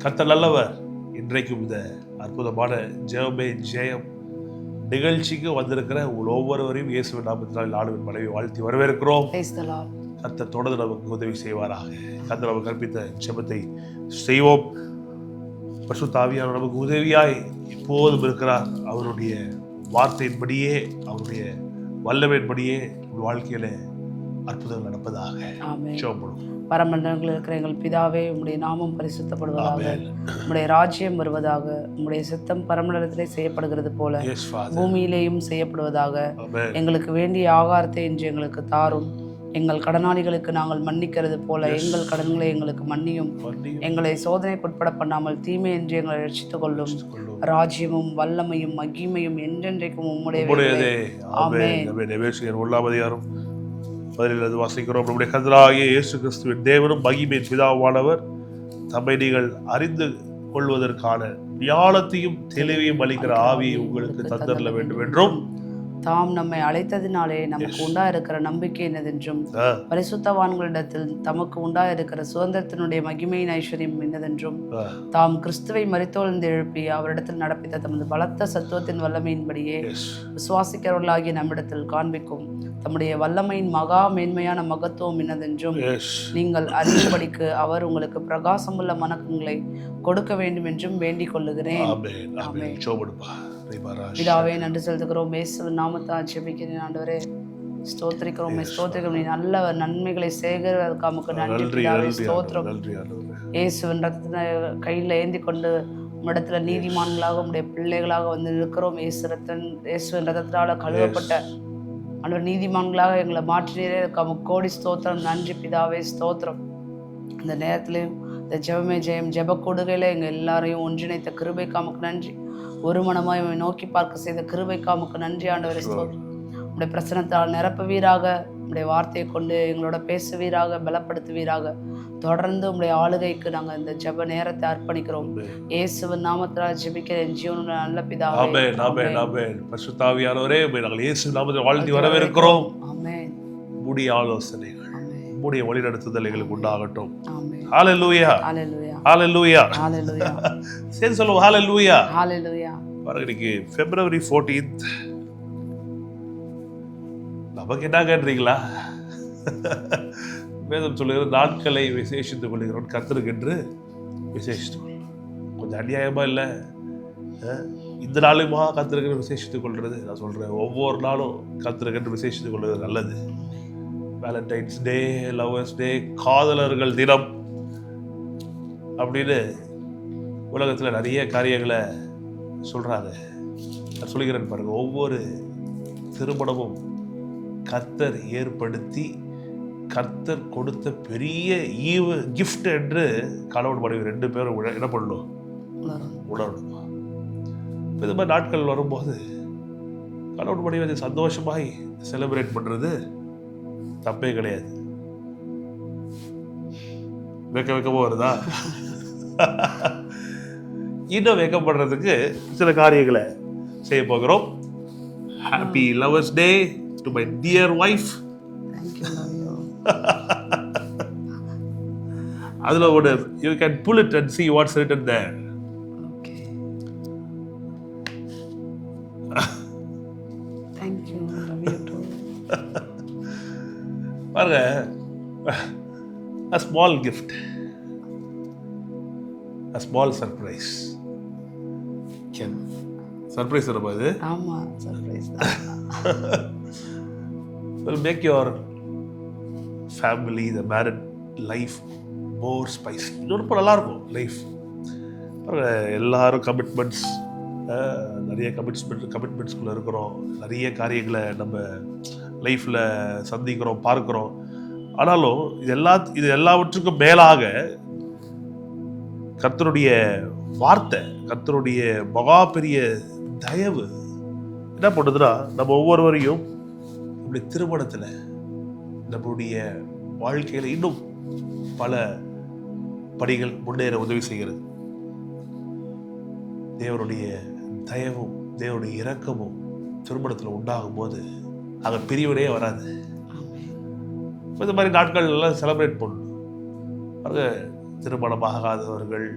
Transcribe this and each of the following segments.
கர்த்தர் நல்லவர். இன்றைக்கும் இந்த அற்புதமான ஜெபமே ஜெயம் நிகழ்ச்சிக்கு வந்திருக்கிற ஒவ்வொருவரையும் இயேசுவின் நாமத்தினால் ஆண்டவரின் மனைவி வாழ்த்தி வரவேற்கிறோம். கர்த்தர் தொடர்ந்து நமக்கு உதவி செய்வாராக. கர்த்தர் நமக்கு கற்பித்த ஜெபத்தை செய்வோம். பரிசுத்த ஆவியானவர் நமக்கு உதவியாய் எப்போதும் இருக்கிறார். அவருடைய வார்த்தையின்படியே, அவருடைய வல்லமையின்படியே வாழ்க்கையில அற்புதங்கள் நடப்பதாக. ஜெபம். பரமண்டலங்களில் இருக்கிற எங்கள் பிதாவே, உம்முடைய நாமம் பரிசுத்தப்படுவதாக, உம்முடைய ராஜ்யம் வருவதாக, உம்முடைய சித்தம் பரமண்டலத்திலே செய்யப்படுகிறது போல பூமியிலேயும் செய்யப்படுவதாக. எங்களுக்கு வேண்டிய ஆகாரத்தை இன்று எங்களுக்கு தாரும். எங்கள் கடனாளிகளுக்கு நாங்கள் மன்னிக்கிறது போல எங்கள் கடன்களை எங்களுக்கு மன்னியும். எங்களை சோதனைக்குட்பட பண்ணாமல் தீமை என்று எங்களை ரட்சித்துக் கொள்ளும். ராஜ்யமும் வல்லமையும் மகிமையும் என்றென்றைக்கும் உம்முடையதே. ஆமென். பதிலில் வாசிக்கிறோம். நம்முடைய கர்த்தராகிய இயேசு கிறிஸ்துவின் தேவனும் மகிமையின் பிதாவானவர் தம்மை நீங்கள் அறிந்து கொள்வதற்கான ஞானத்தையும் தெளிவையும் அளிக்கிற ஆவியை உங்களுக்கு தந்தரல வேண்டும் என்றும், தாம் நம்மை அழைத்ததினாலே நமக்கு உண்டா இருக்கிற நம்பிக்கை என்னதென்றும், பரிசுத்தவான்களிடத்தில் தமக்கு உண்டா இருக்கிற சுதந்திரத்தினுடைய மகிமையின் ஐஸ்வர்யம் என்னதென்றும், தாம் கிறிஸ்துவை மரித்தோழ்ந்து எழுப்பி அவரிடத்தில் நடப்பித்த தமது பலத்த சத்துவத்தின் வல்லமையின்படியே விசுவாசிக்கிறவர்களாகிய நம்மிடத்தில் காண்பிக்கும் தம்முடைய வல்லமையின் மகா மேன்மையான மகத்துவம் என்னதென்றும் நீங்கள் அறியும்படிக்கு அவர் உங்களுக்கு பிரகாசமுள்ள மனக்கங்களை கொடுக்க வேண்டும் என்றும் வேண்டிக் கொள்ளுகிறேன். பிதாவே, நன்றி செலுத்துகிறோம். இயேசுவின் நாமத்தால் ஜெபிக்கிறேன் ஆண்டவரே. ஸ்தோத்திரிக்கிறோம், ஸ்தோத்திரிக்கிறோம். நீ நல்ல நன்மைகளை சேகரிப்பதற்கு நமக்கு நன்றி பிதாவே. ஸ்தோத்திரம். இயேசுவின் ரத்தத்தை கையில் ஏந்தி கொண்டு உம்மிடத்துல நீதிமான்களாக உம்முடைய பிள்ளைகளாக வந்து இருக்கிறோம். இயேசுவின் ரத்தத்தினால கழுவப்பட்ட ஆண்டவர் நீதிமான்களாக எங்களை மாற்றினீரே. நமக்கு கோடி ஸ்தோத்திரம். நன்றி பிதாவே. ஸ்தோத்திரம். இந்த நேரத்திலையும் இந்த ஜெபமே ஜெயம் ஜெப கொடுகையில் எங்கள் எல்லாரையும் ஒன்றிணைத்த கிருபைக்கு நமக்கு நன்றி. ஒரு மனமாய் நோக்கி பார்க்க செய்த கிருபைக்கு நமக்கு நன்றி ஆண்டவரே. ஸ்தோத்திரம். உடைய பிரசனத்தால் நிரப்புவீராக. உடைய வார்த்தையை கொண்டு எங்களோட பேசுவீராக, பலப்படுத்துவீராக. தொடர்ந்து உடைய ஆளுகைக்கு நாங்கள் இந்த ஜெப நேரத்தை அர்ப்பணிக்கிறோம். இயேசுவின் நாமத்தினால் ஜெபிக்கிறேன் ஜீவனுள்ள நல்ல பிதாவே. ஆமென், ஆமென், ஆமென். பரிசுத்த ஆவியானவரே, நாங்கள் இயேசு நாமத்தில் வாழ்த்தி வரவேற்கிறோம். ஆமென். உம்முடைய ஆலோசனைகள், உம்முடைய வழிநடத்துதல் எங்களுக்கு உண்டாகட்டும். ஆமென். ஹல்லேலூயா, ஹல்லேலூயா, ஹல்லேலூயா, ஹல்லேலூயா. சரி சொல்லுவோம். ஹல்லேலூயா, ஹல்லேலூயா. பாருங்க, இன்னைக்கு February 14th. நமக்கு என்ன கேட்டீங்களா? வேதம் சொல்லுகிற நாட்களை விசேஷித்துக் கொள்கிறோம் கர்த்தருக்கு என்று விசேஷித்துக் கொள்கிறோம். கொஞ்சம் அநியாயமா இல்லை? இந்த நாளுமா கர்த்தருக்கு விசேஷித்துக் கொள்றது? நான் சொல்றேன், ஒவ்வொரு நாளும் கர்த்தருக்கு என்று விசேஷித்துக் கொள்வது நல்லது. வேலண்டைன்ஸ் டே, லவர்ஸ் டே, காதலர்கள் தினம் அப்படின்னு உலகத்தில் நிறைய காரியங்களை சொல்றாங்க. நான் சொல்கிறேன் பாருங்க, ஒவ்வொரு திருமணமும் கர்த்தர் ஏற்படுத்தி கர்த்தர் கொடுத்த பெரிய ஈவு கிஃப்ட் என்று கணவன் மனைவி ரெண்டு பேரும் என்ன பண்ணணும்? உணரணும். இது மாதிரி நாட்கள் வரும்போது கணவன் மனைவி அதை சந்தோஷமாய் செலிப்ரேட் பண்றது தப்பே கிடையாது. வெக்கமா வருதா? இன்னும் வெக்கப்படுறதுக்கு சில காரியங்களை செய்ய போகிறோம். Happy lovers day to my dear wife. அதுல ஒரு you can pull it and see what's written there. Okay. Thank you. Love you too. பாருங்க, a small gift, a small surprise. Can surprise இருப்பது? ஆமா, surprise. Will make your family, the married life more spicy. ரொம்ப நல்லா இருக்கும் life. எல்லாரும் commitments, நிறைய கமிட்மெண்ட்ஸ்குள்ளே இருக்கிறோம். நிறைய காரியங்களை நம்ம லைஃப்பில் சந்திக்கிறோம், பார்க்குறோம். ஆனாலும் இது எல்லாவற்றுக்கும் மேலாக கர்த்தருடைய வார்த்தை, கர்த்தருடைய மகா பெரிய தயவு என்ன பண்ணுதுன்னா, நம்ம ஒவ்வொருவரையும் நம்முடைய திருமணத்தில், நம்முடைய வாழ்க்கையில் இன்னும் பல படிகள் முன்னேற உதவி செய்கிறது. தேவனுடைய தயவும் தேவனுடைய இரக்கமும் திருமணத்தில் உண்டாகும் போது அங்கே பிரிவினையே வராது. இந்த மாதிரி நாட்கள் எல்லாம் செலிப்ரேட் பண்ணணும். அது திருமணம் ஆகாதவர்கள்,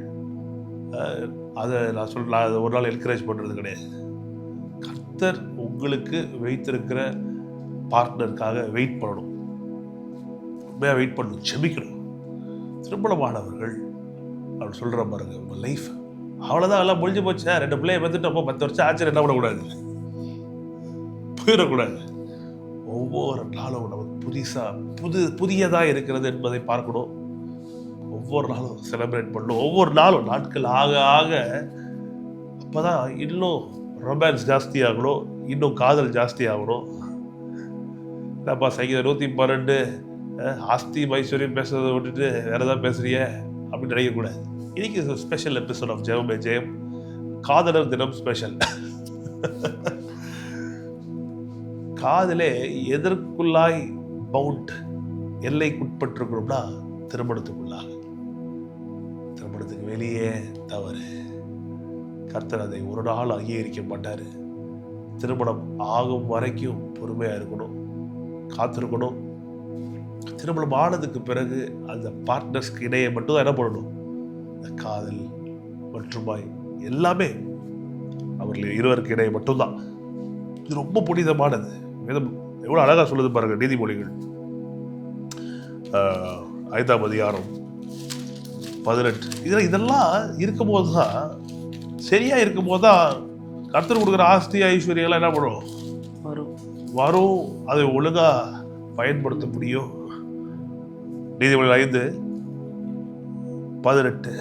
அதை நான் அதை ஒரு நாள் என்கரேஜ் பண்ணுறது கிடையாது. கர்த்தர் உங்களுக்கு வைத்திருக்கிற பார்ட்னருக்காக வெயிட் பண்ணணும், உண்மையாக வெயிட் பண்ணணும், செபிக்கணும். திருமணமானவர்கள் அவர் சொல்கிற பாருங்க, உங்கள் லைஃப் அவ்வளோதான், எல்லாம் முடிஞ்சு போச்சு, 2 பிள்ளைய வந்துட்டப்போ 10 வருஷம் ஆச்சு, என்ன பண்ணக்கூடாது, போயிடக்கூடாது. ஒவ்வொரு நாளும் நமக்கு புதியதாக இருக்கிறது என்பதை பார்க்கணும். ஒவ்வொரு நாளும் செலிப்ரேட் பண்ணணும். ஒவ்வொரு நாளும் நாட்கள் ஆக ஆக அப்போதான் இன்னும் ரொமான்ஸ் ஜாஸ்தி ஆகணும், இன்னும் காதல் ஜாஸ்தி ஆகணும். என்னப்பா சங்கீதம் 112 ஆஸ்தி மைசூரியம் பேசுறதை விட்டுட்டு வேற ஏதாவது பேசுறிய அப்படின்னு நினைக்கக்கூடாது. இன்னைக்கு ஸ்பெஷல் எபிசோட் ஆஃப் ஜெயமே ஜெயம், காதலர் தினம் ஸ்பெஷல். காதலே எதற்குள்ளாய் பவுண்ட் எல்லைக்குட்பட்டிருக்கணும்னா திருமணத்துக்குள்ளாக. திருமணத்துக்கு வெளியே தவறு. கர்த்தர் அதை ஒரு நாள் அங்கீகரிக்க மாட்டார். திருமணம் ஆகும் வரைக்கும் பொறுமையாக இருக்கணும், காத்திருக்கணும். திருமணம் ஆனதுக்கு பிறகு அந்த பார்ட்னர்ஸ்க்கு இடையே மட்டும் தான் என்ன பண்ணணும், இந்த காதல் மற்றுமாய் எல்லாமே அவர்கள் இருவருக்கு இடையே மட்டும்தான். இது ரொம்ப புனிதமானது. வேதம் எவ்வளோ அழகாக சொல்லுது பாருங்க. நீதிமொழிகள் 5ஆம் அதிகாரம் 18. இதெல்லாம் இருக்கும்போது தான், சரியா இருக்கும்போது தான் கர்த்தர் கொடுக்குற ஆஸ்தி ஐஸ்வர்யெல்லாம் என்ன பண்ணும், வரும். அதை ஒழுங்கா பயன்படுத்த முடியும். நீதிமொழிகள் 5:18.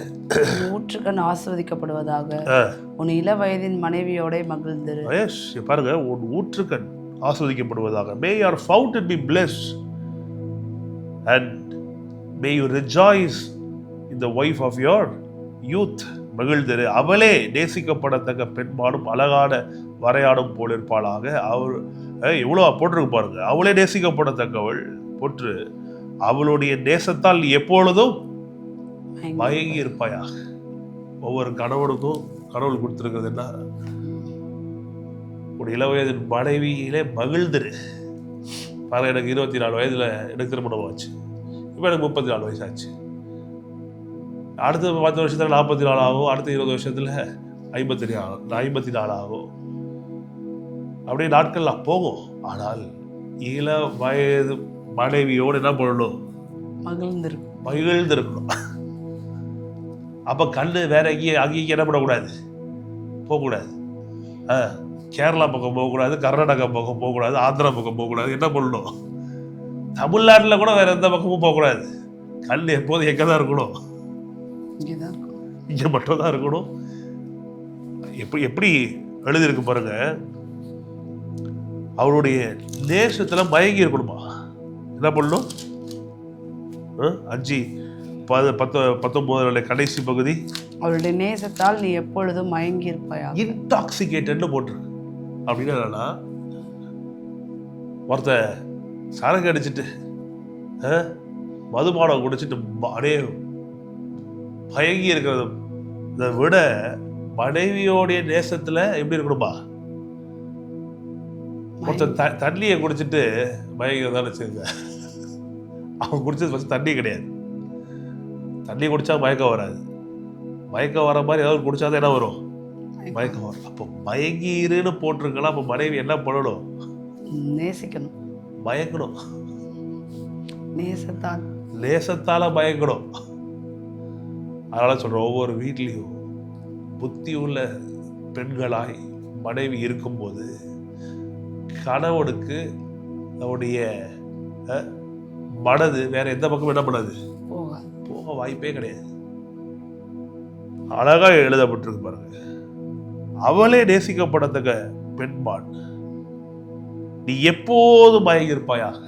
ஊற்றுக்கண் ஆஸ்வதிக்கப்படுவதாக, உன் இள வயதின் மனைவியோட மகிழ்ந்திரு. பாருங்க, உன் ஊற்றுக்கண் ஆஸ்வதிக்கப்படுவதாக. May your fountain be blessed and may you rejoice in the wife of your youth. மகிழ்ந்திரு, அவளே நேசிக்கப்படத்தக்க பெண்மானும் அழகான வரையாடும் போல் இருப்பாளாக. அவர் எவ்வளோ போட்டிருக்கு பாருங்க. அவளே நேசிக்கப்படத்தக்கவள் போற்று, அவளுடைய நேசத்தால் எப்பொழுதும் மயங்கி இருப்பாயாக. ஒவ்வொரு கணவனுக்கும் கடவுள் கொடுத்துருக்கிறது என்ன, ஒரு இளவயதின் மனைவியிலே மகிழ்ந்துரு. பாருங்க, எனக்கு 24 வயதுல எனக்கு திருமணம் ஆச்சு. இப்போ எனக்கு 34 வயசு ஆச்சு. அடுத்த 10 வருஷத்துல 44 ஆகும். அடுத்த 20 வருஷத்துல 54 ஆகும். அப்படியே நாட்கள்லாம் போகும். ஆனால் இள வயது மனைவியோடு என்ன பண்ணணும், மகிழ்ந்திருக்கணும். அப்ப கண்ணு வேற அங்கேயும் என்ன பண்ணக்கூடாது, போகக்கூடாது. கேரளா பக்கம் போகக்கூடாது, கர்நாடகா பக்கம் போகக்கூடாது, ஆந்திரா பக்கம் போகக்கூடாது. என்ன பண்ணணும், தமிழ்நாட்டில் கூட வேற எந்த பக்கமும் போகக்கூடாது. கண் எப்போதும் எங்கே தான் இருக்கணும், இங்கே மட்டும் தான் இருக்கணும். எப்படி எழுதியிருக்கு பாருங்க, அவருடைய நேசத்துல மயங்கி இருக்கணுமா. என்ன பண்ணணும், 5:19 கடைசி பகுதி, அவருடைய நேசத்தால் நீ எப்பொழுதும் மயங்கி இருப்பாயா. இன்டாக்சிகேட்டட்னு போட்டிருக்கு. அப்படின்னு என்னன்னா, ஒருத்த சரக்கு அடிச்சுட்டு மதுபானம் குடிச்சிட்டு அப்படியே மயங்கி இருக்கிறத இதை விட மனைவியோடைய நேசத்துல எப்படி இருக்கணுமா, ஒருத்தர் தண்ணியை குடிச்சிட்டு மயங்கிறதான வச்சுருங்க. அவன் குடிச்சது ஃபஸ்ட் தண்ணி கிடையாது. தண்ணி குடிச்சா மயக்கம் வராது. மயக்கம் வர மாதிரி ஏதாவது குடிச்சாதான் என்ன வரும், மயக்கம் வரும். அப்போ மயங்கிருன்னு போட்டிருக்கலாம். அப்போ மனைவி என்ன பண்ணணும், நேசிக்கணும், மயக்கணும், நேசத்தால மயக்கணும். அதனால சொல்றேன், ஒவ்வொரு வீட்லேயும் புத்தி உள்ள பெண்களாய் மனைவி இருக்கும்போது கணவனுக்கு அவருடைய மனது வேற எந்த பக்கம் என்ன பண்ணாது, போக வாய்ப்பே கிடையாது. அழகா எழுதப்பட்டிருக்கு பாருங்க, அவளே நேசிக்கப்படத்தக்க பெண்மான், நீ எப்போது மயங்கி இருப்பாயாக.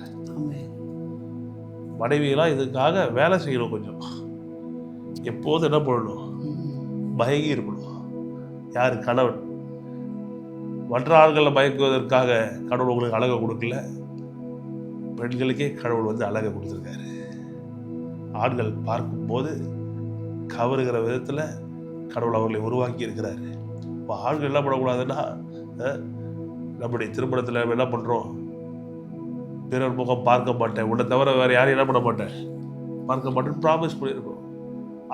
மனைவியெல்லாம் இதுக்காக வேலை செய்யணும். கொஞ்சம் எப்போது என்ன பண்ணணும், மயங்கி இருக்கணும். யாரு, கணவன். மற்ற ஆண்களை மயக்குவதற்காக கடவுள் உங்களுக்கு அழகை கொடுக்கல, பெண்களுக்கே கடவுள் அழகை கொடுத்துருக்காரு. ஆண்கள் பார்க்கும்போது கவருகிற விதத்துல கடவுள் அவர்களை உருவாக்கி இருக்கிறாரு. இப்போ ஆண்கள் என்ன பண்ணக்கூடாதுன்னா, நம்முடைய திருமணத்தில் என்ன பண்றோம், பிறர் முகம் பார்க்க மாட்டேன், உன்னை தவிர வேற யாரையும் என்ன பண்ண மாட்டேன், பார்க்க மாட்டேன்னு ப்ராமிஸ் பண்ணியிருக்கோம்.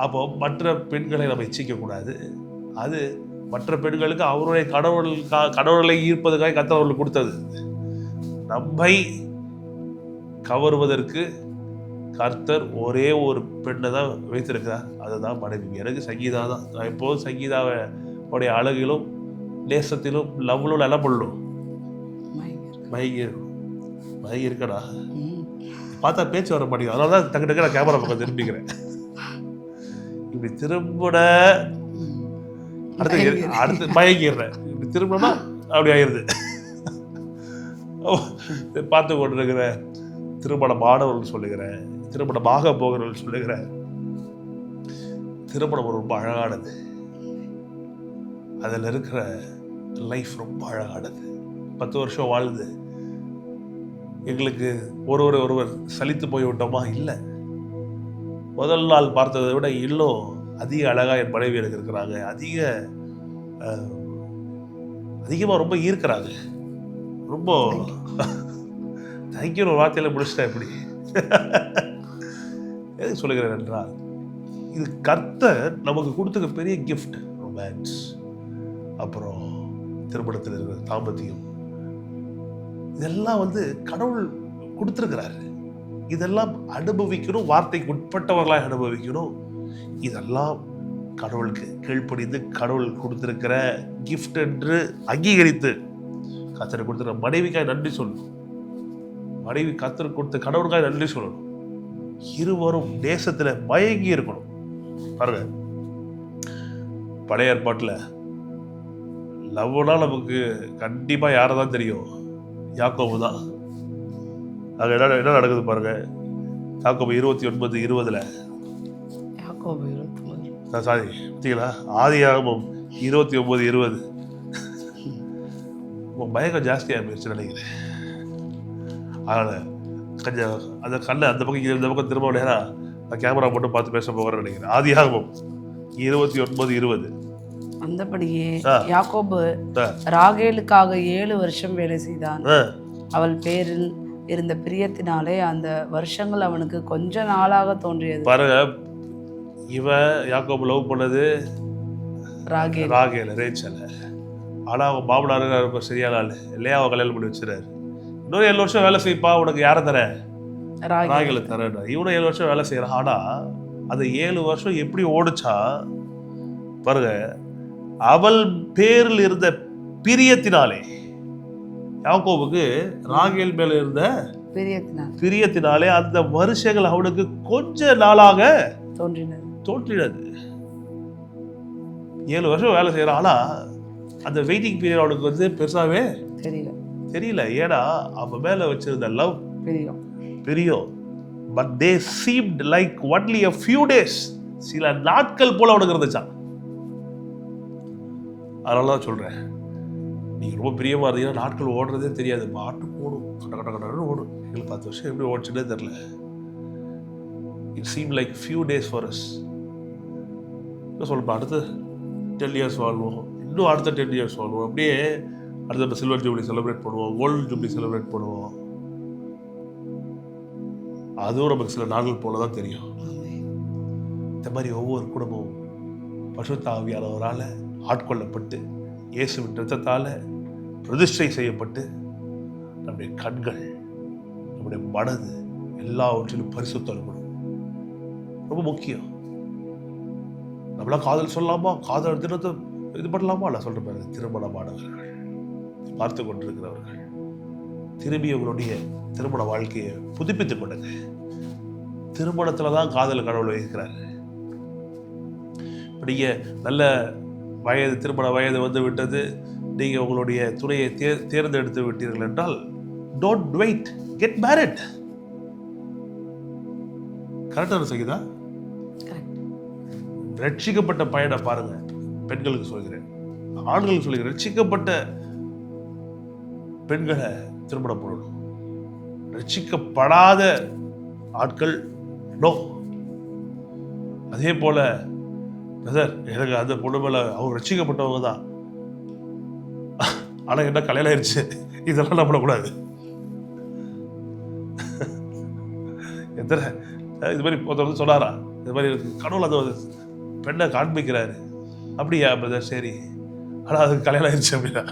அப்போ மற்ற பெண்களை நம்ம இச்சிக்க கூடாது. அது மற்ற பெண்களுக்கு அவருடைய கடவுளை ஈர்ப்பதற்காக கர்த்தர் அவர்களுக்கு கொடுத்தது. நம்மை கவருவதற்கு கர்த்தர் ஒரே ஒரு பெண்ணை தான் வைத்திருக்கிறார், அதுதான் மனைவி. எனக்கு சங்கீதா தான். நான் எப்போதும் சங்கீதாவை உடைய அழகிலும் நேசத்திலும் லவ்லும் நல்லா பண்ணணும். மயங்கி இருக்கடா பார்த்தா பேச்சு வர மாட்டேங்குது. அதனால தான் டக்கு டக்கு நான் கேமரா பக்கம் திரும்பிக்கிறேன். இப்படி திரும்பின அடுத்து மயங்கிடுறேன். இப்படி திரும்பினா அப்படி ஆயிடுது. பார்த்து கொண்டிருக்கிற திருமண மாணவர்கள் சொல்லுகிறேன், திருமணமாக போகிறவர்கள் சொல்லுகிறேன், திருமணம் ரொம்ப அழகானது. அதில் இருக்கிற லைஃப் ரொம்ப அழகானது. 10 வருஷம் வாழ்ந்து எங்களுக்கு ஒருவர் சலித்து போய் விட்டோமா? இல்லை. முதல் நாள் பார்த்ததை விட இன்னும் அதிக அழகாக என் மனைவி எனக்கு இருக்கிறாங்க. அதிகமாக ரொம்ப ஈர்க்கிறாங்க. ரொம்ப தேங்க்யூ ஒரு வார்த்தையில் முடிச்சிட்டேன். எப்படி எதுக்கு சொல்லுகிறேன் என்றால், இது கர்த்தர் நமக்கு கொடுத்துக்க பெரிய கிஃப்ட். ரொமான்ஸ், அப்புறம் திருமணத்தில் இருக்கிற தாம்பத்தியம், இதெல்லாம் கடவுள் கொடுத்துருக்கிறாரு. இதெல்லாம் அனுபவிக்கணும், வார்த்தைக்கு உட்பட்டவர்களாக அனுபவிக்கணும். இதெல்லாம் கடவுளுக்கு கீழ்ப்படிந்து கடவுள் கொடுத்திருக்கிற கிஃப்ட் என்று அங்கீகரித்து கர்த்தர் கொடுத்துருக்க மனைவிக்காய் நன்றி சொல்லணும். மனைவி கர்த்தர் கொடுத்த கடவுளுக்காய் நன்றி சொல்லணும். இருவரும் தேசத்துல மயங்கி இருக்கணும். பாருங்க, பழைய ஏற்பாட்டுல லவ்னா நமக்கு கண்டிப்பா யாரதான் தெரியும்? யாக்கோபு தான். அங்க என்ன நடக்குது பாருங்க. யாக்கோபு 29:20 சாரி பார்த்தீங்களா? ஆதியாகமம் 29:20. மயக்கம் ஜாஸ்தியாக போயிடுச்சு நினைக்கிறேன். அதனால கொஞ்சம் அந்த கண்ணை அந்த பக்கம் இந்த பக்கம் திரும்ப நேரம் நான் கேமரா மட்டும் பார்த்து பேச போகிறேன்னு நினைக்கிறேன். ஆதியாகமம் 29:20. அந்தபடியே யாக்கோபு ராகேலுக்காக 7 வருஷம் வேலை செய்தான். அவள் பேரில் இருந்த பிரியத்தினாலே அந்த வருஷங்கள் அவனுக்கு கொஞ்ச நாளாக தோன்றியது. பாருங்க, இவன் யாக்கோபு லவ் பண்ணது ராகேல, ரேச்சல. ஆனா அவங்க மாமனார் சரியான ஆள் இல்லையா? அவன் கல்யாணம் பண்ணி வச்சுறாரு. இன்னொரு 7 வருஷம் வேலை செய்ப்பா, உனக்கு யாரை தர? ராகேல தரேன். இவனும் 7 வருஷம் வேலை செய்யறான். ஆனா அந்த 7 வருஷம் எப்படி ஓடுச்சா பாருங்க. அவள் பேரில் இருந்த பிரியத்தினாலே, யாக்கோபுக்கு ராகேல் மேல இருந்த பிரியத்தினாலே அந்த வருஷங்கள் அவனுக்கு கொஞ்ச நாளாக தோன்றினது. 7 வருஷம் வேலை செய்யறான். ஆனா அந்த வெயிட்டிங் பீரியட் அவனுக்கு பெருசாவே தெரியல. ஏன்னா அவன் மேல வச்சிருந்த லவ் பிரியம். But they seemed like only a few days. சில நாட்கள் போல அவனுக்கு இருந்துச்சான். அதனாலதான் சொல்றேன், நீங்க ரொம்ப பிரியமா இருந்தீங்கன்னா நாட்கள் ஓடுறதே தெரியாது. பாட்டு ஓடும், கட்ட ஓடும். எங்களுக்கு 10 வருஷம் எப்படி ஓடிச்சுன்னே தெரியல. It seemed like few days for us. சொல்லுப்பா, அடுத்து 10 years வாழ்வோம், இன்னும் அடுத்த 10 years வாழ்வோம். அப்படியே அடுத்த சில்வர் ஜூப்ளி செலிப்ரேட் பண்ணுவோம், கோல்டு ஜூப்ளி செலிப்ரேட் பண்ணுவோம். அதுவும் நமக்கு சில நாட்கள் போல தான் தெரியும். இந்த மாதிரி ஒவ்வொரு குடும்பமும் பரிசுத்த ஆவியானவரால் ஆட்கொள்ளப்பட்டு இயேசுவின் இரத்தத்தால் பிரதிஷ்டை செய்யப்பட்டு நம்முடைய கண்கள், நம்முடைய மனது எல்லாவற்றிலும் பரிசுத்தம் இருக்கணும். ரொம்ப முக்கியம். நம்மளாம் காதல் சொல்லலாமா? காதல் தினத்தை இது பண்ணலாமா? நான் சொல்ற பாருங்க, திருமணமானவர்கள் பார்த்து கொண்டிருக்கிறவர்கள் திரும்பி உங்களுடைய திருமண வாழ்க்கையை புதுப்பித்துக் கொள்ளுங்க. திருமணத்துல தான் காதல் கடவுள் வைக்கிறார். நீங்க நல்ல வயது, திருமண வயது வந்து விட்டது, நீங்க உங்களுடைய துணையை தேர்ந்தெடுத்து விட்டீர்கள் என்றால், டோன்ட் வெயிட், கெட் மேரிட். கரெக்டான சகிதா? ரட்சிக்கப்பட்ட பையனை பாருங்க. பெண்களுக்கு சொல்கிறேன், ஆண்களுக்கு சொல்கிறேன், ரட்சிக்கப்பட்ட பெண்களை திருமணம் பண்ணணும். ரட்சிக்கப்படாத ஆட்கள் நோ. அதே போல பிரதர், எனக்கு அந்த பொண்ணு மேல அவங்க ரட்சிக்கப்பட்டவங்க தான், ஆனா என்ன கல்யாணம் ஆயிடுச்சு, இதெல்லாம் நான் பண்ணக்கூடாது. எத்தனை இது மாதிரி ஒருத்தர் சொன்னாரா, இது மாதிரி இருக்கு. கடவுள் அந்த பெண்ணை காண்பிக்கிறாரு. அப்படியா பிரதர், சரி, ஆனால் அதுக்கு கல்யாணம் ஆயிடுச்சு அப்படின்னா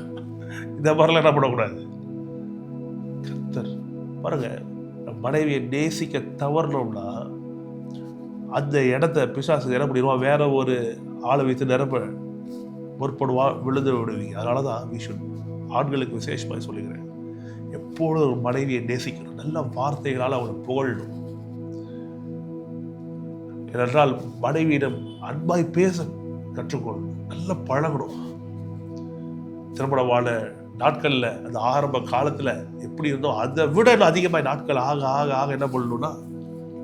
இந்த மாதிரிலாம் என்ன பண்ணக்கூடாது. கர்த்தர் பாருங்க, மனைவியை நேசிக்க தவறணும்னா அந்த இடத்த பிசாசு என்ன பண்ணிடுவான், வேற ஒரு ஆளை வைத்து நிரப்ப முற்படுவா, விழுந்து விடுவீங்க. அதனால தான் ஆண்களுக்கு விசேஷமாக சொல்லுகிறேன், எப்பொழுதும் ஒரு மனைவியை நேசிக்கணும், நல்ல வார்த்தைகளால் அவளை புகழணும். ஏனென்றால் மனைவியிடம் அன்பாய் பேச கற்றுக்கொள்ளணும், நல்லா பழகணும். திருமணமான நாட்களில் அந்த ஆரம்ப காலத்தில் எப்படி இருந்தோ அதை விட அதிகமாக நாட்கள் ஆக ஆக ஆக என்ன பண்ணணும்னா,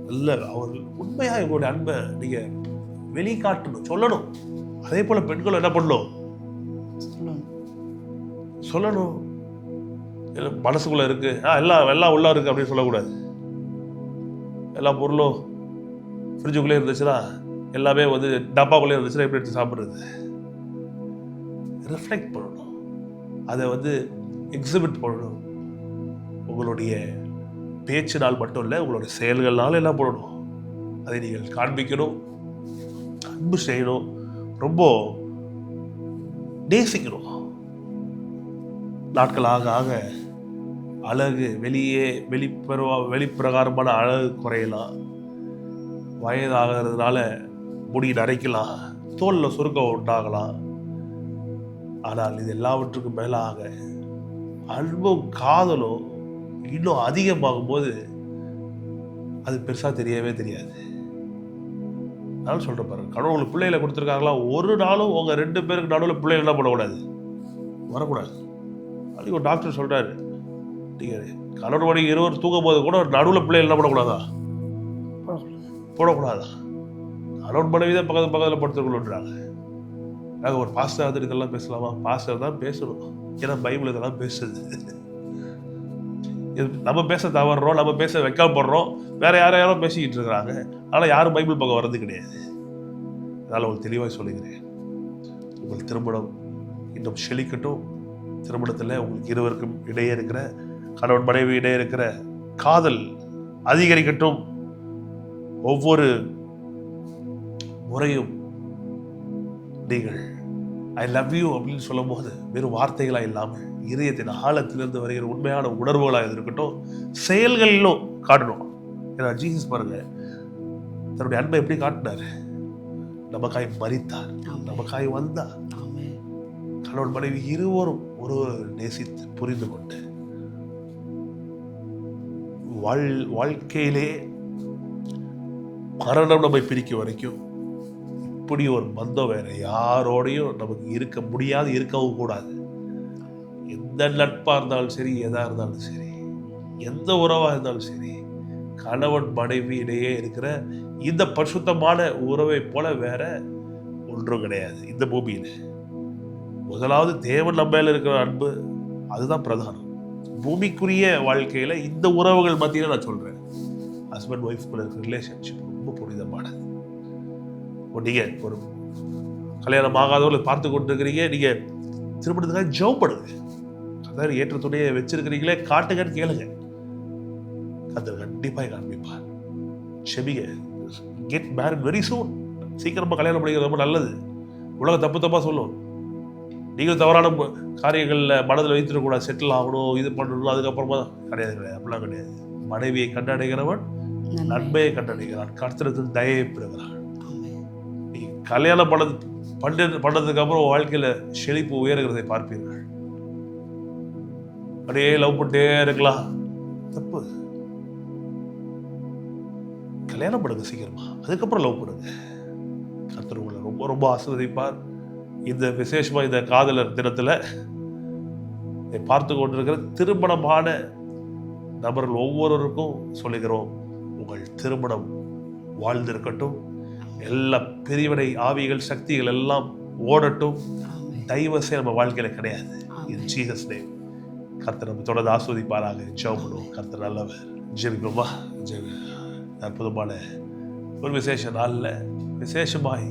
நல்ல அவர்கள் உண்மையாக இவங்களுடைய அன்பை நீங்கள் வெளிக்காட்டணும், சொல்லணும். அதே போல் பெண்களும் என்ன பண்ணணும், சொல்லணும். மனசுக்குள்ள இருக்கு, எல்லாம் உள்ள இருக்கு அப்படின்னு சொல்லக்கூடாது. எல்லா பொருளும் ஃப்ரிட்ஜுக்குள்ளே இருந்துச்சுன்னா, எல்லாமே டப்பாக்குள்ளே இருந்துச்சுன்னா எப்படி எடுத்து சாப்பிட்றது? ரிஃப்ளெக்ட் பண்ணணும், அதை எக்ஸிபிட் பண்ணணும். உங்களுடைய பேச்சினால் மட்டும் இல்லை, உங்களுடைய செயல்கள்னாலும் என்ன பண்ணணும், அதை நீங்கள் காண்பிக்கணும், அன்பு செய்யணும், ரொம்ப நேசிக்கணும். நாட்கள் ஆக ஆக அழகு வெளிப்பிரகாரமான அழகு குறையலாம், வயதாகிறதுனால முடி நரைக்கலாம், தோலில் சுருக்கம் உண்டாகலாம். ஆனால் இது எல்லாவற்றுக்கும் மேலாக அன்பும் காதலும் இன்னும் அதிகமாகும் போது அது பெருசாக தெரியவே தெரியாது. அதனால சொல்கிறேன் பாருங்க, கடவுளுக்கு பிள்ளைகளை கொடுத்துருக்காங்களா, ஒரு நாளும் உங்கள் 2 பேருக்கு நடுவில் பிள்ளைகள் என்ன பண்ணக்கூடாது, வரக்கூடாது. அதுக்கு ஒரு டாக்டர் சொல்கிறாரு, நீங்கள் கணவன் மனைவி இருவர் தூங்கும் போது கூட நடுவில் பிள்ளைகள் என்ன பண்ணக்கூடாதா, போடக்கூடாதா. கணவன் மனைவி தான் பக்கத்தில் படுத்துக்கொள்ளுன்றாங்க. நாங்கள் ஒரு பாஸ்டர் வந்துட்டு இதெல்லாம் பேசலாமா? பாஸ்டர் தான் பேசணும், ஏன்னா பைபிள் இதெல்லாம் பேசுது. நம்ம பேச தவறுறோம், நம்ம பேச வைக்கப்படுறோம், வேற யாரோ பேசிக்கிட்டு இருக்கிறாங்க. ஆனால் யாரும் பைபிள் பக்கம் வர்றது கிடையாது. அதனால் உங்களுக்கு தெளிவாக சொல்லுகிறேன், உங்கள் திருமணம் இன்னும் செழிக்கட்டும். திருமணத்தில் உங்களுக்கு இருவருக்கும் இடையே இருக்கிற, கணவன் மனைவி இடையே இருக்கிற காதல் அதிகரிக்கட்டும். ஒவ்வொரு முறையும் நீங்கள் ஐ லவ் யூ அப்படின்னு சொல்லும் போது வெறும் வார்த்தைகளாக இல்லாமல் இதயத்தின் ஆழத்திலிருந்து வருகிற உண்மையான உணர்வுகளாக இருக்கட்டும், செயல்களிலும் காட்டணும். ஏன்னா ஜீசஸ் பாருங்க, தன்னுடைய அன்பை எப்படி காட்டினார், நமக்காய் மரித்தார், நமக்காய் வந்தார். கணவன் மனைவி இருவரும் ஒருவர் நேசித்து புரிந்து கொண்டு வாழ்க்கையிலே மரணம் நம்மை பிரிக்கும் வரைக்கும் இப்படி ஒரு பந்தம் வேற யாரோடையும் நமக்கு இருக்க முடியாது, இருக்கவும் கூடாது. எந்த நட்பாக இருந்தாலும் சரி, எதாக இருந்தாலும் சரி, எந்த உறவாக இருந்தாலும் சரி, கணவன் மனைவி இடையே இருக்கிற இந்த பரிசுத்தமான உறவை போல வேற ஒன்றும் கிடையாது இந்த பூமியில். முதலாவது தேவன் நம்ம மேல இருக்கிற அன்பு, அதுதான் பிரதானம். பூமிக்குரிய வாழ்க்கையில இந்த உறவுகள் மத்தியில நான் சொல்றேன், ஹஸ்பண்ட் ஒய்ஃப்குள்ள இருக்கிற ரிலேஷன்ஷிப் ரொம்ப புனிதமானது. நீங்க ஒரு கல்யாணம் ஆகாதவர்கள் பார்த்து கொண்டிருக்கிறீங்க, நீங்க திருமணத்துக்காக ஜெபம் பண்ணுங்க. அதாவது ஏற்ற துணையை வச்சிருக்கிறீங்களே, காட்டுங்கன்னு கேளுங்க, கர்த்தர் கண்டிப்பாக காண்பிப்பார். செபிங்க, கெட் மேரிட் வெரி சூன். சீக்கிரமா கல்யாணம் பண்ணிக்கிறது ரொம்ப நல்லது. உலகம் தப்பா சொல்லும், நீங்கள் தவறான காரியங்களில் மனதில் வைத்திடக்கூடாது, செட்டில் ஆகணும், இது பண்ணணும், அதுக்கப்புறமா கிடையாது, அப்படிலாம் கிடையாது. மனைவியை கண்டடைகிறவன் நன்மையை கண்டடைகிறான், கர்த்தரிடத்தில் தயவை பெறுகிறான். நீ கல்யாணம் பண்ணதுக்கு அப்புறம் வாழ்க்கையில செழிப்பு உயர்கிறதை பார்ப்பீர்கள். அப்படியே லவ் பண்ணிட்டே இருக்கலாம், தப்பு. கல்யாணம் பண்ணுங்க சீக்கிரமா, அதுக்கப்புறம் லவ் பண்ணுங்க. கர்த்தர் உங்களை ரொம்ப ரொம்ப ஆசீர்வதிப்பார். இந்த விசேஷமா இந்த காதலர் தினத்துல பார்த்து கொண்டிருக்கிற திருமணமான நபர்கள் ஒவ்வொருவருக்கும் சொல்லுகிறோம், உங்கள் திருமணம் வாழ்ந்திருக்கட்டும், எல்லா பிரிவினை ஆவிகள் சக்திகள் எல்லாம் ஓடட்டும். டைவர்ஸே நம்ம வாழ்க்கையில கிடையாது. இது ஜீசஸ் நேம். கர்த்தர் நம்ம தொடர்ந்து ஆஸ்வதிப்பாராக. ஜெபம் பண்ணுவோம். கர்த்தர் நல்லவர். ஜெபிப்போமா? அற்புதமான ஒரு விசேஷ நாளில் விசேஷமாய்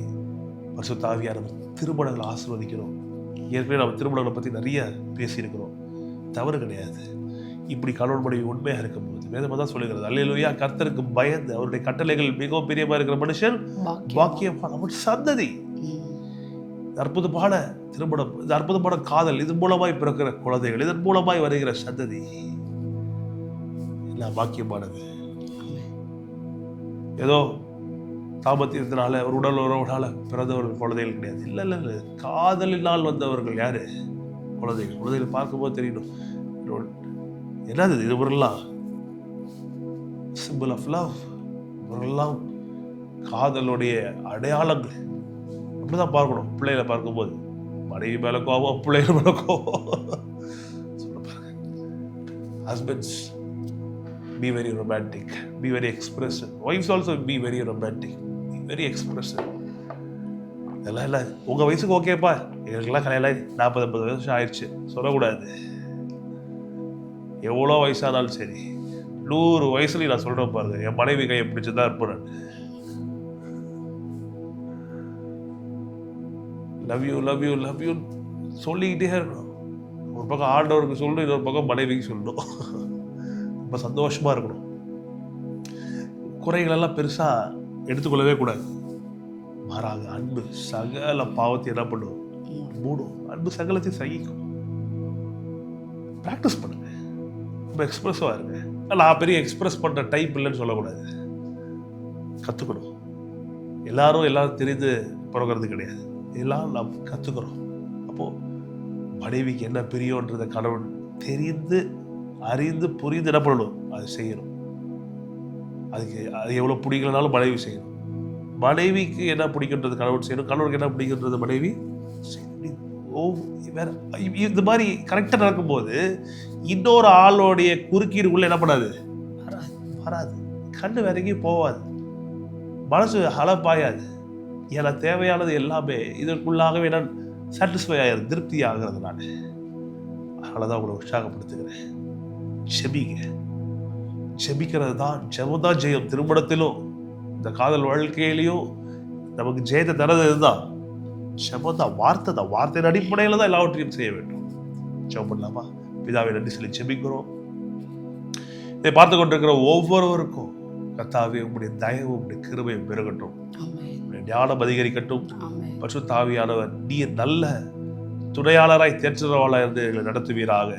பரிசுத்த ஆவியானவர் திருமணங்களை ஆசீர்வதிக்கிறோம். ஏற்கனவே நம்ம திருமணங்களை பற்றி நிறைய பேசியிருக்கிறோம், தவறு கிடையாது. இப்படி கணவன் மனைவி உண்மையா இருக்கும்போது வேதம் தான் சொல்லுகிறது, அல்லேலூயா, கர்த்தருக்கு பயந்து அவருடைய கட்டளைகள் மிகவும் பிரியமா இருக்கிற மனுஷன் பாக்கியவான், அவன் சந்ததி. அற்புதமான திருமணம், இந்த அற்புதமான காதல், இதன் மூலமாய் பிறக்கிற குழந்தைகள், இதன் மூலமாய் வருகிற சந்ததி எல்லாம் பாக்கியமானது. ஏதோ தாம்பத்தியத்தினால ஒரு உடல் உறவுனால பிறந்தவர்கள் குழந்தைகள் கிடையாது. இல்லை இல்லை இல்லை, காதலினால் வந்தவர்கள் யாரு? குழந்தைகள். குழந்தைகள் பார்க்கும்போது தெரியணும் என்னது இது, இவரெல்லாம் சிம்பிள் ஆஃப் லவ், இவரெல்லாம் காதலுடைய அடையாளங்கள். அப்படிதான் பார்க்கணும். பிள்ளைகளை பார்க்கும்போது மனைவி மேல கோபம், பிள்ளைகள் மேல கோபம். சொல்ல பாருங்க, husbands be very romantic, be very expressive, wives also be very romantic, be very expressive. இதெல்லாம் இல்லை, உங்க வயசுக்கு ஓகேப்பா, எங்களுக்கெல்லாம் கல்யாணம் 40-50 வருஷம் ஆயிடுச்சு சொல்லக்கூடாது. எவ்வளோ வயசானாலும் சரி, 100 வயசுலையும் நான் சொல்றேன் பாருங்க, என் மனைவி கையை பிடிச்சுதான் இருப்பேன். Love you love you love you சொல்லிக்கிட்டே இருக்கணும். ஒரு பக்கம் ஆண்டவருக்கு சொல்லணும், இன்னொரு பக்கம் மனைவிக்கு சொல்லணும். ரொம்ப சந்தோஷமா இருக்கணும். குறைகளெல்லாம் பெருசா எடுத்துக்கொள்ளவே கூடாது. மாறாக அன்பு சகல பாவத்தை என்ன பண்ணும்? மூடும். அன்பு சகலத்தையும் சகிக்கும். ப்ராக்டிஸ் பண்ணுங்க. ரொம்ப எக்ஸ்பிரஸவா இருங்க. நான் பெரிய எக்ஸ்பிரஸ் பண்ற டைப் இல்லைன்னு சொல்லக்கூடாது. கத்துக்கணும். எல்லாரும் தெரிந்து பிறகுறது கிடையாது. எல்லாம் நாம் கத்துக்கிறோம். அப்போ மனைவிக்கு என்ன பிரியன்றதை கணவன் தெரிந்து அறிந்து புரிந்து என்ன பண்ணணும்? அது செய்யணும். அதுக்கு அது எவ்வளோ பிடிக்கலனாலும் மனைவி செய்யணும். மனைவிக்கு என்ன பிடிக்கின்றது கணவன் செய்யணும். கணவனுக்கு என்ன பிடிக்கின்றது மனைவி செய்யணும். வேற இந்த மாதிரி கரெக்டாக நடக்கும்போது இன்னொரு ஆளோடைய குறுக்கீடுக்குள்ள என்ன பண்ணாது? வராது. கண்ணு வேற எங்கேயும் போகாது. மனசு அலப்பாயாது. ஏன்னா தேவையானது எல்லாமே இதற்குள்ளாகவே நான் சாட்டிஸ்ஃபை ஆகிறது, திருப்தி ஆகிறதுனால. அதனால தான் உங்களை உற்சாகப்படுத்துகிறேன். செபிங்க. செபிக்கிறது தான், ஜெபம்தான் ஜெயம். திருமணத்திலும் இந்த காதல் வாழ்க்கையிலையும் நமக்கு ஜெயத்தை தரது இதுதான். ஜெபம் தான், வார்த்தை தான். வார்த்தையின் அடிப்படையில் தான் எல்லாவற்றையும் செய்ய வேண்டும். ஜெபம் பண்ணலாமா? பிதாவை நன்றி சொல்லி ஜெபிக்கிறோம். இதை பார்த்து கொண்டிருக்கிற ஒவ்வொருவருக்கும் கர்த்தாவே உங்களுடைய தயவு, உங்களுடைய கிருபையும் பெருகட்டும். ஞானம் அதிகரிக்கட்டும். பரிசுத்த ஆவியானவர் நீர் நல்ல துணையாளராய் தேற்றவாளராய் இருந்து எங்களை நடத்துவீராக.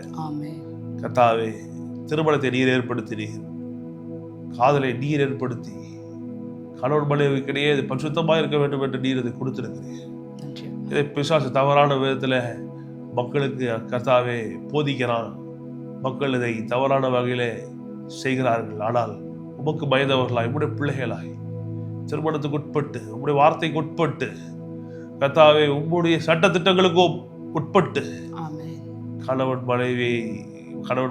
கர்த்தாவே திருமணத்தை நீர் ஏற்படுத்தினீர், காதலை நீர் ஏற்படுத்தி கணவன் மனைவிக்கிடையே இது பரிசுத்தமாக இருக்க வேண்டும் என்று நீர் இதை கொடுத்திருக்கிறீர். இதை பிசாசு தவறான விதத்தில் மக்களுக்கு கர்த்தாவே போதிக்கிறான். மக்கள் இதை தவறான வகையிலே செய்கிறார்கள். ஆனால் உமக்கு பயந்தவர்களாய், உம்முடைய பிள்ளைகளாய், திருமணத்துக்கு உட்பட்டு, உம்முடைய வார்த்தைக்கு உட்பட்டு, கர்த்தாவே உம்முடைய சட்ட திட்டங்களுக்கும் உட்பட்டு கணவன்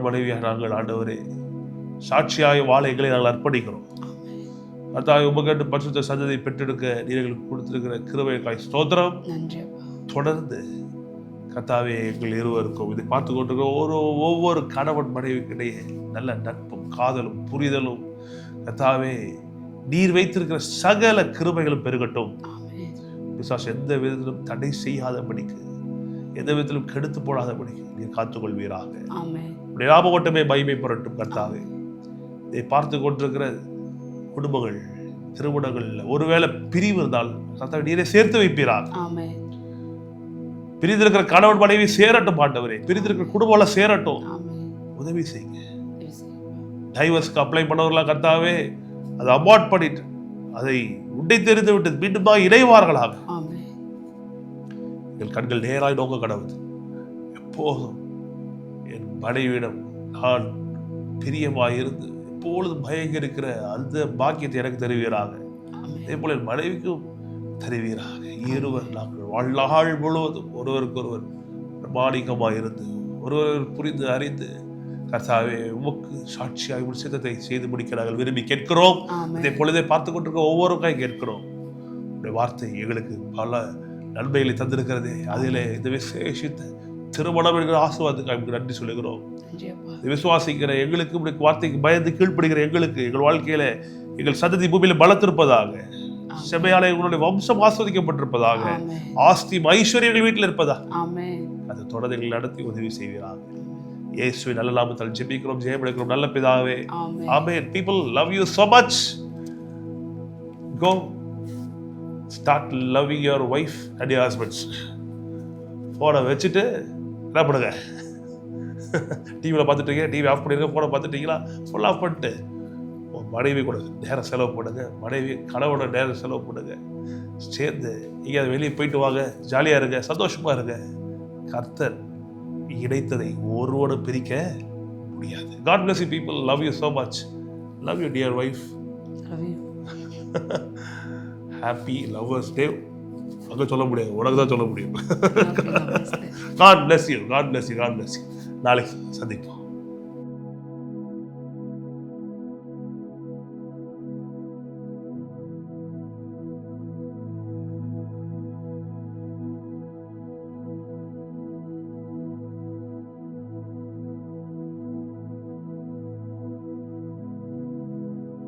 மனைவியாக நாங்கள் ஆண்டவரே சாட்சியாய வாழ எங்களை நாங்கள் அர்ப்பணிக்கிறோம். கர்த்தாவே உமக்கு பரிசுத்த சந்ததியை பெற்றெடுக்க நீர் எங்களுக்கு கொடுத்திருக்கிற கிருபைக்காய் ஸ்தோத்திரம். தொடர்ந்து கர்த்தாவே எங்கள் இருவருக்கும் இதை பார்த்து கொண்டிருக்கிற ஒவ்வொரு கணவன் மனைவிக்கிடையே நல்ல நட்பும் காதலும் புரிதலும் கர்த்தாவே நீர் வைத்திருக்கிற சகல கிருபைகளும் பெருகட்டும். பிசாசு எந்த விதத்திலும் தடை செய்யாதபடிக்கு, எந்த விதத்திலும் கெடுத்து போடாதபடிக்கு நீர் காத்துக்கொள்வீராக. உடைய நாம மட்டுமே மகிமை பெறட்டும். கர்த்தாவே இதை பார்த்து கொண்டிருக்கிற குடும்பங்கள், திருமணங்கள் ஒருவேளை பிரிவு இருந்தால் கர்த்தாவே நீரை சேர்த்து வைப்பீராக. பிரிந்திருக்கிற கணவன் மனைவி சேரட்டும் ஆண்டவரே. பிரிந்திருக்கிற குடும்பம் சேரட்டும். உதவி செய்யுங்க. டைவர்ஸ்க்கு அப்ளை பண்ணவர்களா கர்த்தாவே அதை அபார்ட் பண்ணிட்டு அதை உடை தெரிந்து விட்டு மீண்டும் இணைவார்களாக. என் கண்கள் நேராய் நோக்க கடவுது. எப்போதும் என் மனைவியிடம் நான் பிரியமாயிருந்து எப்பொழுதும் பயங்க இருக்கிற அந்த பாக்கியத்தை எனக்கு தருவீராக. அதே போல என் மனைவிக்கும் தருவீராக. இருவர் நாங்கள் வாழ்நாள் முழுவதும் ஒருவருக்கொருவர் பிரமாணிகமாயிருந்து ஒருவர் புரிந்து அறிந்து கர்த்தாவே உமக்கு சாட்சியாக ஒரு சித்தத்தை செய்து முடிக்க நாங்கள் விரும்பி கேட்கிறோம். இதை பொழுதை பார்த்து கொண்டிருக்க ஒவ்வொருக்காய் கேட்கிறோம். உடைய வார்த்தை எங்களுக்கு பல நன்மைகளை தந்திருக்கிறது. அதிலே இந்த விசேஷித்த திருமணம் என்கிற ஆசீர்வாதத்துக்கு நன்றி சொல்லுகிறோம். விசுவாசிக்கிற எங்களுக்கு, உடைய வார்த்தைக்கு பயந்து கீழ்ப்படுகிற எங்களுக்கு, எங்கள் வாழ்க்கையில எங்கள் சந்ததி பூமியில பலத்திருப்பதாக, செமையால எங்களுடைய வம்சம் ஆஸ்வதிக்கப்பட்டிருப்பதாக, ஆஸ்தி ஐஸ்வர்யங்கள் வீட்டில் இருப்பதா, அது தொடர்ந்து எங்களை நடத்தி உதவி செய்வீராக. இயேசுவின் நல்ல நாமத்தால் ஜெபிக்கிறோம், ஜெயம் எடுக்கிறோம் நல்ல பிதாவே. ஆமென். ஆமென். People love you so much. Go start loving your wife and your husbands. ஃபோனை வச்சுட்டு என்ன பண்ணுங்க, டிவியில் பார்த்துட்டீங்க, டிவி ஆஃப் பண்ணிடுங்க, ஃபோனை பார்த்துட்டீங்களா, ஃபுல் ஆஃப் பண்ணிட்டு உங்கள் மனைவி கூட நேரம் செலவு பண்ணுங்க, மனைவி கணவனோட நேரம் செலவு பண்ணுங்க, சேர்ந்து எங்கேயாவது வெளியே போயிட்டு வாங்க, ஜாலியாக இருங்க, சந்தோஷமாக இருங்க. கர்த்தர் இணைத்ததை ஒருவனும் பிரிக்க முடியாது. God bless you people. Love you so much. Love you dear wife. Love you. Happy Lovers Day. அங்கே சொல்ல முடியாது, உனக்கு தான் சொல்ல முடியும். Happy Lovers Day. God bless you. God bless you. God bless you. நாளைக்கு சந்திப்போம்.